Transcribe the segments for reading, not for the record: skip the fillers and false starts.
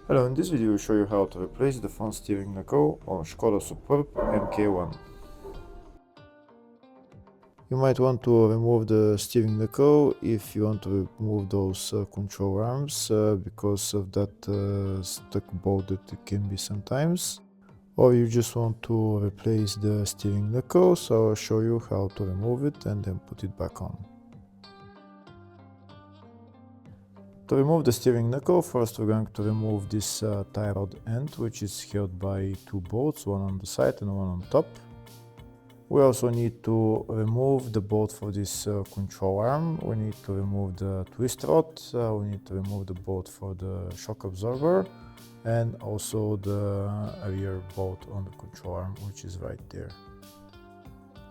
Hello, in this video I'll show you how to replace the front steering knuckle on Skoda Superb MK1. You might want to remove the steering knuckle if you want to remove those control arms because of that stuck bolt that it can be sometimes. Or you just want to replace the steering knuckle, so I'll show you how to remove it and then put it back on. To remove the steering knuckle, first we're going to remove this tie rod end, which is held by two bolts, one on the side and one on top. We also need to remove the bolt for this control arm. We need to remove the twist rod, we need to remove the bolt for the shock absorber, and also the rear bolt on the control arm, which is right there.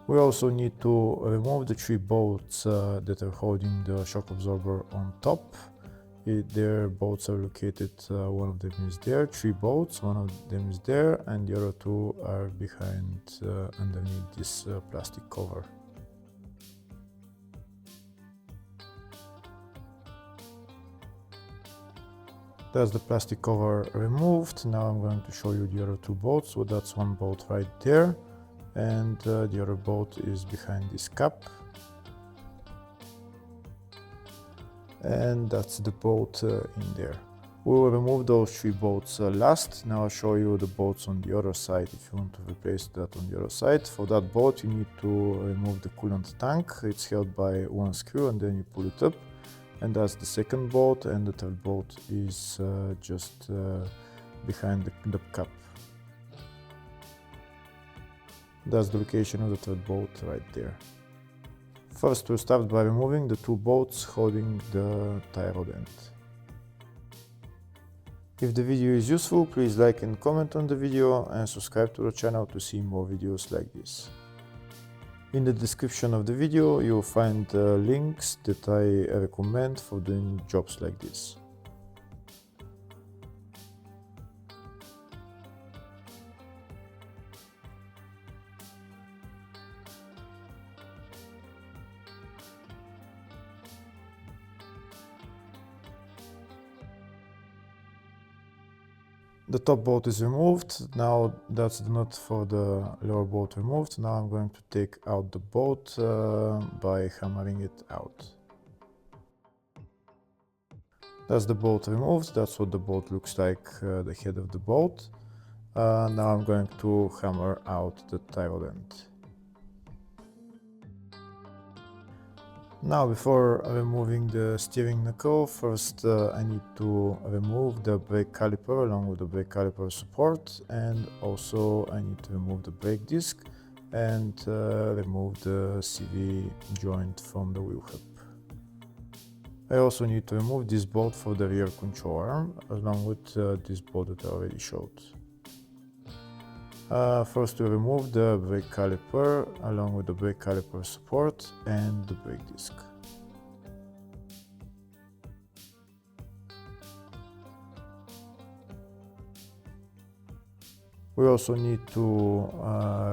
We also need to remove the three bolts that are holding the shock absorber on top. Their bolts are located, one of them is there, three bolts, one of them is there, and the other two are behind underneath this plastic cover. That's the plastic cover removed. Now I'm going to show you the other two bolts. So that's one bolt right there, and the other bolt is behind this cap. And that's the bolt in there. We will remove those three bolts last. Now I'll show you the bolts on the other side if you want to replace that on the other side. For that bolt you need to remove the coolant tank. It's held by one screw and then you pull it up. And that's the second bolt, and the third bolt is just behind the cap. That's the location of the third bolt right there. First, we'll start by removing the two bolts holding the tie rod end. If the video is useful, please like and comment on the video and subscribe to the channel to see more videos like this. In the description of the video, you'll find links that I recommend for doing jobs like this. The top bolt is removed. Now that's the nut for the lower bolt removed. Now I'm going to take out the bolt by hammering it out. That's the bolt removed. That's what the bolt looks like, the head of the bolt. Now I'm going to hammer out the tie rod end. Now, before removing the steering knuckle, first I need to remove the brake caliper along with the brake caliper support, and also I need to remove the brake disc and remove the CV joint from the wheel hub. I also need to remove this bolt for the rear control arm along with this bolt that I already showed. First we remove the brake caliper along with the brake caliper support and the brake disc. We also need to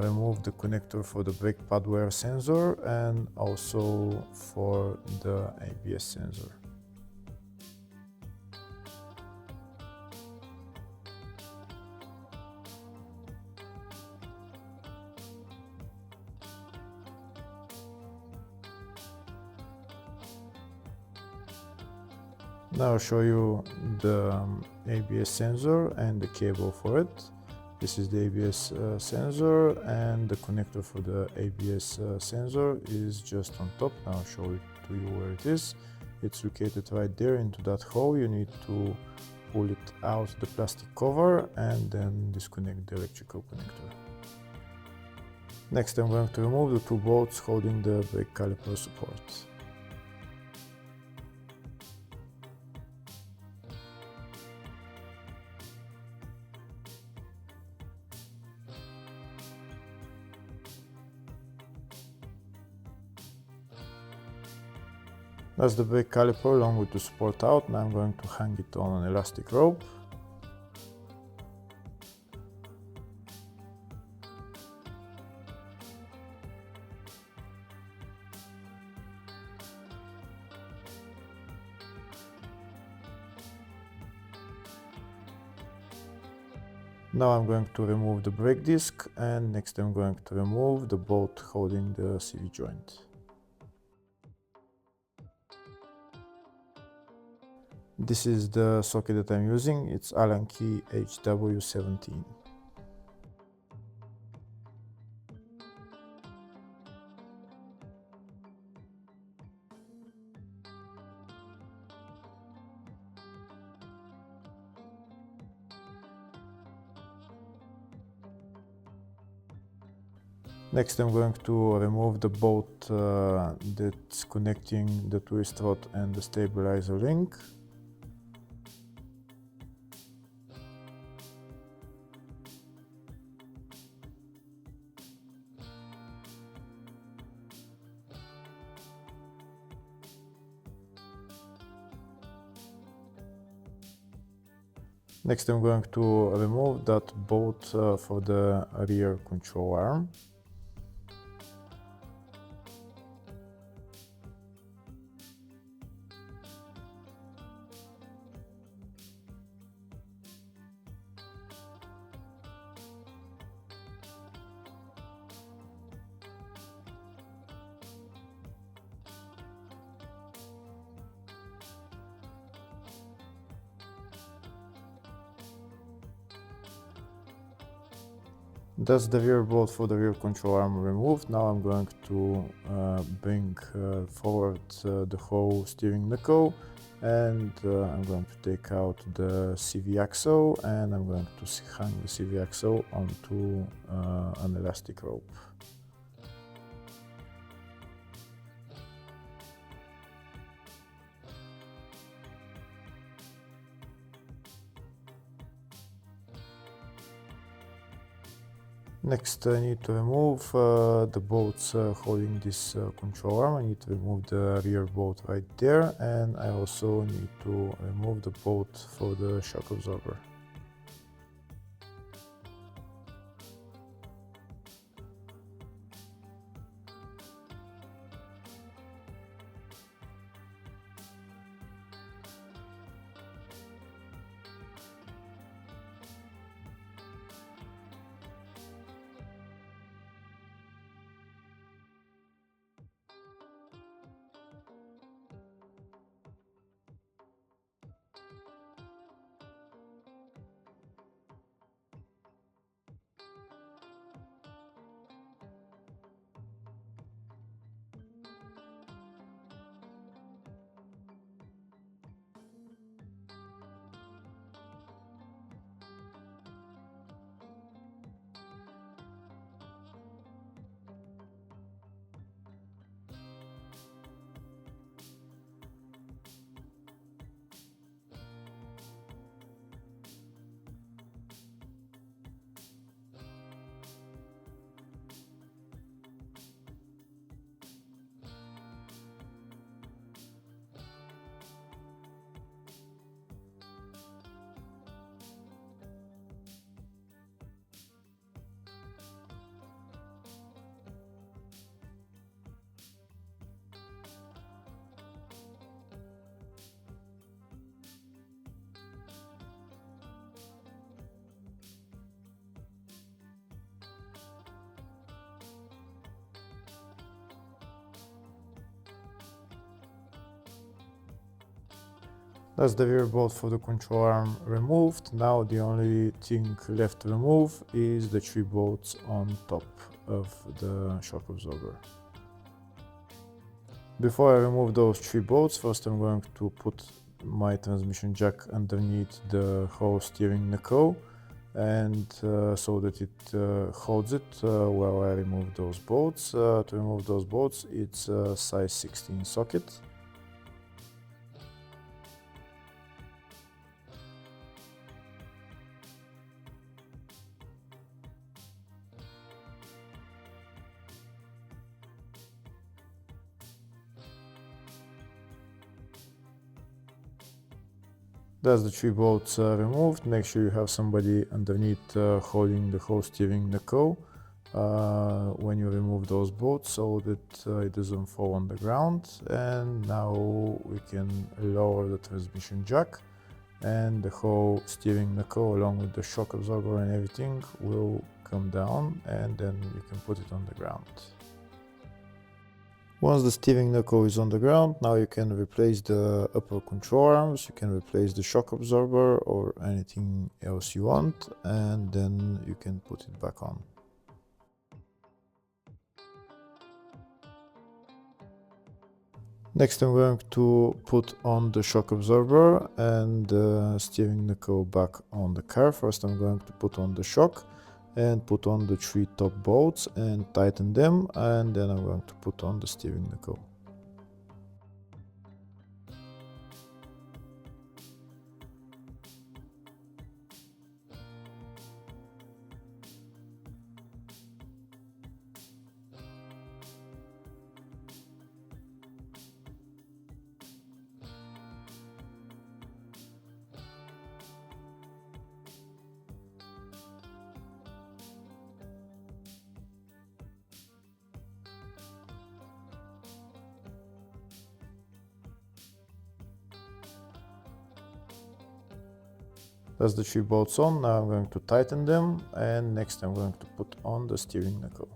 remove the connector for the brake pad wear sensor and also for the ABS sensor. Now I'll show you the ABS sensor and the cable for it. This is the ABS sensor, and the connector for the ABS sensor is just on top. Now I'll show it to you where it is. It's located right there into that hole. You need to pull it out the plastic cover and then disconnect the electrical connector. Next I'm going to remove the two bolts holding the brake caliper support. That's the brake caliper along with the support out. Now I'm going to hang it on an elastic rope. Now I'm going to remove the brake disc, and next I'm going to remove the bolt holding the CV joint. This is the socket that I'm using, it's Allen key HW17. Next I'm going to remove the bolt that's connecting the twist rod and the stabilizer link. Next I'm going to remove that bolt for the rear control arm. That's the rear bolt for the rear control arm removed. Now I'm going to bring forward the whole steering knuckle, and I'm going to take out the CV axle, and I'm going to hang the CV axle onto an elastic rope. Next I need to remove the bolts holding this control arm. I need to remove the rear bolt right there, and I also need to remove the bolt for the shock absorber. That's the rear bolt for the control arm removed. Now the only thing left to remove is the 3 bolts on top of the shock absorber. Before I remove those 3 bolts, first I'm going to put my transmission jack underneath the whole steering knuckle, and so that it holds it while I remove those bolts. To remove those bolts, it's a size 16 socket. That's the 3 bolts removed. Make sure you have somebody underneath holding the whole steering knuckle when you remove those bolts, so that it doesn't fall on the ground. And now we can lower the transmission jack, and the whole steering knuckle along with the shock absorber and everything will come down, and then you can put it on the ground. Once the steering knuckle is on the ground, now you can replace the upper control arms, you can replace the shock absorber or anything else you want, and then you can put it back on. Next I'm going to put on the shock absorber and the steering knuckle back on the car. First I'm going to put on the shock and put on the 3 top bolts and tighten them, and then I'm going to put on the steering knuckle. That's the 3 bolts on. Now I'm going to tighten them, and next I'm going to put on the steering knuckle.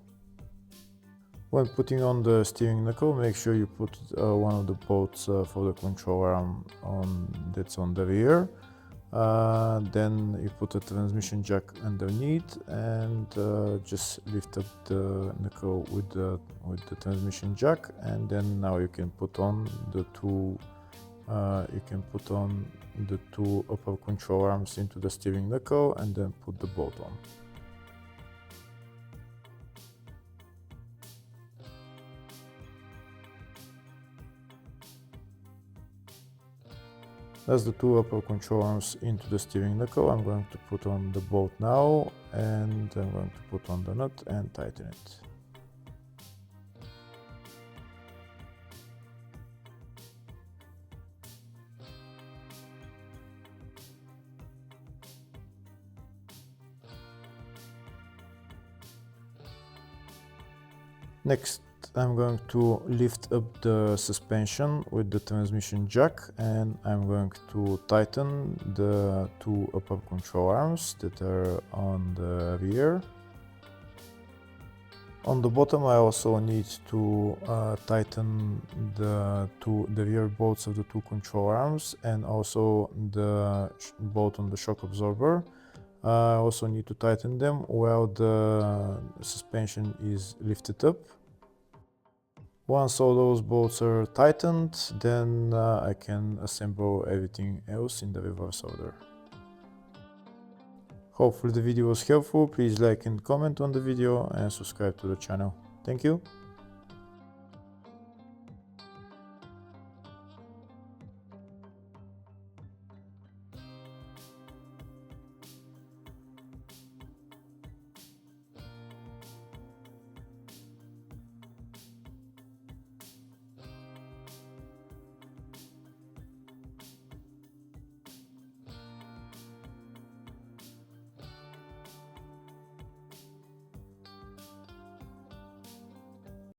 When putting on the steering knuckle, make sure you put one of the bolts for the control arm that's on the rear. Then you put a transmission jack underneath and just lift up the knuckle with the transmission jack, and then now you can put on the two upper control arms into the steering knuckle and then put the bolt on. That's the 2 upper control arms into the steering knuckle. I'm going to put on the bolt now, and I'm going to put on the nut and tighten it. Next, I'm going to lift up the suspension with the transmission jack, and I'm going to tighten the 2 upper control arms that are on the rear. On the bottom I also need to tighten the rear bolts of the 2 control arms and also the bolt on the shock absorber. I also need to tighten them while the suspension is lifted up. Once all those bolts are tightened, then I can assemble everything else in the reverse order. Hopefully the video was helpful. Please like and comment on the video and subscribe to the channel. Thank you.